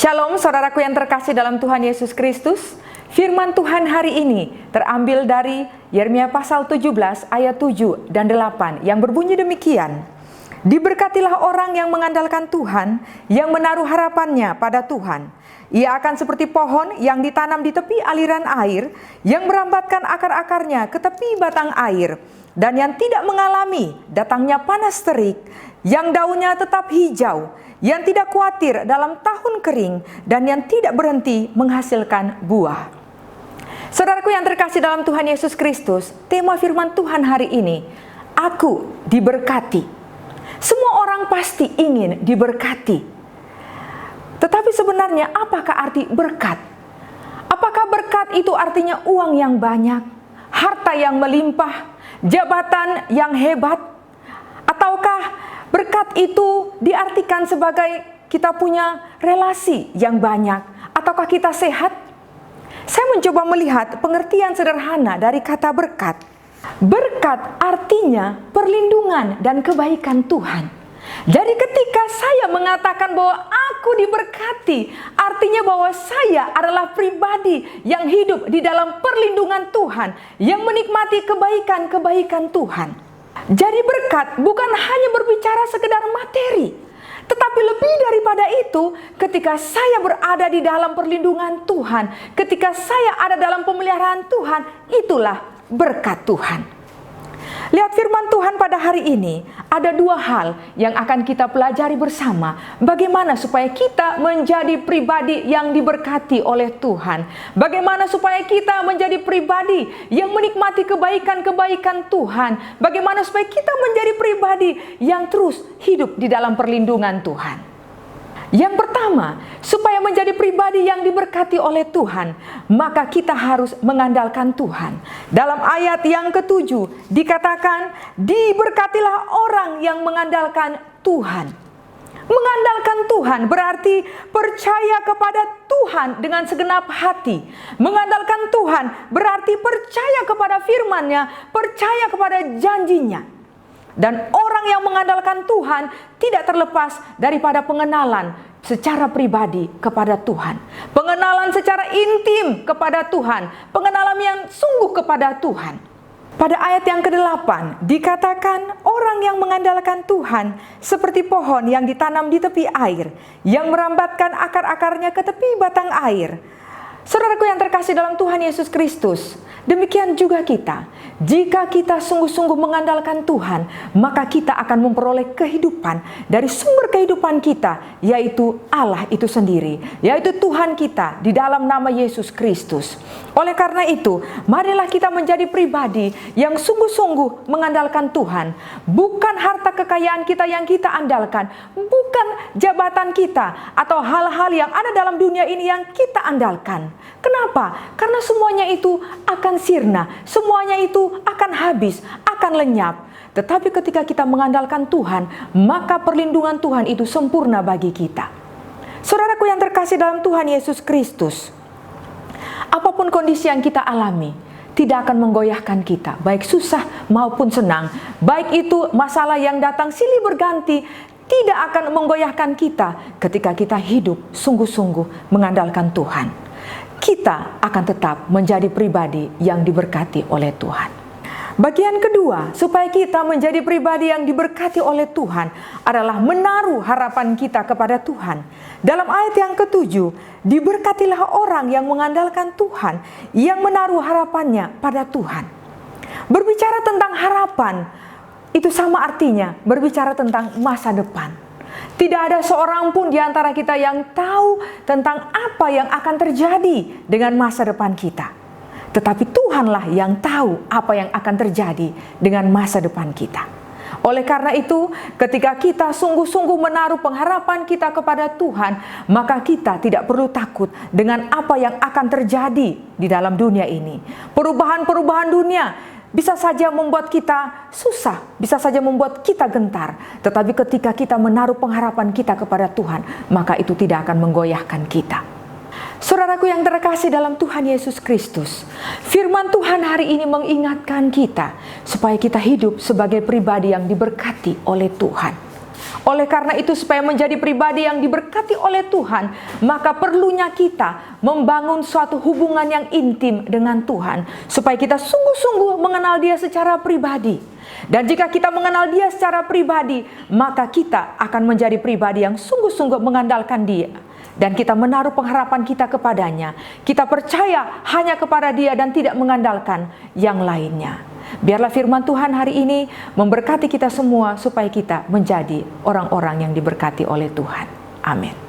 Shalom saudaraku yang terkasih dalam Tuhan Yesus Kristus. Firman Tuhan hari ini terambil dari Yeremia pasal 17 ayat 7 dan 8 yang berbunyi demikian. Diberkatilah orang yang mengandalkan Tuhan, yang menaruh harapannya pada Tuhan. Ia akan seperti pohon yang ditanam di tepi aliran air, yang merambatkan akar-akarnya ke tepi batang air, dan yang tidak mengalami datangnya panas terik, yang daunnya tetap hijau, yang tidak khawatir dalam tahun kering, dan yang tidak berhenti menghasilkan buah. Saudaraku yang terkasih dalam Tuhan Yesus Kristus, tema firman Tuhan hari ini, aku diberkati. Semua orang pasti ingin diberkati. Tetapi sebenarnya apakah arti berkat? Apakah berkat itu artinya uang yang banyak, harta yang melimpah, jabatan yang hebat? Ataukah berkat itu diartikan sebagai kita punya relasi yang banyak? Ataukah kita sehat? Saya mencoba melihat pengertian sederhana dari kata berkat. Berkat artinya perlindungan dan kebaikan Tuhan. Jadi ketika saya mengatakan bahwa aku diberkati, artinya bahwa saya adalah pribadi yang hidup di dalam perlindungan Tuhan, yang menikmati kebaikan-kebaikan Tuhan. Jadi berkat bukan hanya berbicara sekedar materi, tetapi lebih daripada itu, ketika saya berada di dalam perlindungan Tuhan, ketika saya ada dalam pemeliharaan Tuhan, itulah berkat Tuhan. Lihat firman Tuhan pada hari ini, ada dua hal yang akan kita pelajari bersama. Bagaimana supaya kita menjadi pribadi yang diberkati oleh Tuhan. Bagaimana supaya kita menjadi pribadi yang menikmati kebaikan-kebaikan Tuhan. Bagaimana supaya kita menjadi pribadi yang terus hidup di dalam perlindungan Tuhan. Yang pertama, supaya menjadi pribadi yang diberkati oleh Tuhan, maka kita harus mengandalkan Tuhan. Dalam ayat yang ke-7 dikatakan, diberkatilah orang yang mengandalkan Tuhan. Mengandalkan Tuhan berarti percaya kepada Tuhan dengan segenap hati. Mengandalkan Tuhan berarti percaya kepada firman-Nya, percaya kepada janjinya. Dan orang yang mengandalkan Tuhan tidak terlepas daripada pengenalan secara pribadi kepada Tuhan. Pengenalan secara intim kepada Tuhan. Pengenalan yang sungguh kepada Tuhan. Pada ayat yang ke-8 dikatakan orang yang mengandalkan Tuhan seperti pohon yang ditanam di tepi air, yang merambatkan akar-akarnya ke tepi batang air. Saudaraku yang terkasih dalam Tuhan Yesus Kristus, demikian juga kita. Jika kita sungguh-sungguh mengandalkan Tuhan, maka kita akan memperoleh kehidupan dari sumber kehidupan kita, yaitu Allah itu sendiri, yaitu Tuhan kita di dalam nama Yesus Kristus. Oleh karena itu, marilah kita menjadi pribadi yang sungguh-sungguh mengandalkan Tuhan. Bukan harta kekayaan kita yang kita andalkan, bukan jabatan kita atau hal-hal yang ada dalam dunia ini yang kita andalkan. Kenapa? Karena semuanya itu akan sirna, semuanya itu akan habis, akan lenyap. Tetapi ketika kita mengandalkan Tuhan, maka perlindungan Tuhan itu sempurna bagi kita. Saudaraku yang terkasih dalam Tuhan Yesus Kristus, apapun kondisi yang kita alami, tidak akan menggoyahkan kita, baik susah maupun senang. Baik itu masalah yang datang silih berganti, tidak akan menggoyahkan kita ketika kita hidup sungguh-sungguh mengandalkan Tuhan. Kita akan tetap menjadi pribadi yang diberkati oleh Tuhan. Bagian kedua, supaya kita menjadi pribadi yang diberkati oleh Tuhan adalah menaruh harapan kita kepada Tuhan. Dalam ayat yang ke-7, diberkatilah orang yang mengandalkan Tuhan, yang menaruh harapannya pada Tuhan. Berbicara tentang harapan, itu sama artinya berbicara tentang masa depan. Tidak ada seorang pun di antara kita yang tahu tentang apa yang akan terjadi dengan masa depan kita. Tetapi Tuhanlah yang tahu apa yang akan terjadi dengan masa depan kita. Oleh karena itu, ketika kita sungguh-sungguh menaruh pengharapan kita kepada Tuhan, maka kita tidak perlu takut dengan apa yang akan terjadi di dalam dunia ini. Perubahan-perubahan dunia bisa saja membuat kita susah, bisa saja membuat kita gentar. Tetapi ketika kita menaruh pengharapan kita kepada Tuhan, maka itu tidak akan menggoyahkan kita. Saudaraku yang terkasih dalam Tuhan Yesus Kristus, firman Tuhan hari ini mengingatkan kita supaya kita hidup sebagai pribadi yang diberkati oleh Tuhan. Oleh karena itu, supaya menjadi pribadi yang diberkati oleh Tuhan, maka perlunya kita membangun suatu hubungan yang intim dengan Tuhan, supaya kita sungguh-sungguh mengenal Dia secara pribadi. Dan jika kita mengenal Dia secara pribadi, maka kita akan menjadi pribadi yang sungguh-sungguh mengandalkan Dia. Dan kita menaruh pengharapan kita kepadanya. Kita percaya hanya kepada Dia dan tidak mengandalkan yang lainnya. Biarlah firman Tuhan hari ini memberkati kita semua supaya kita menjadi orang-orang yang diberkati oleh Tuhan. Amin.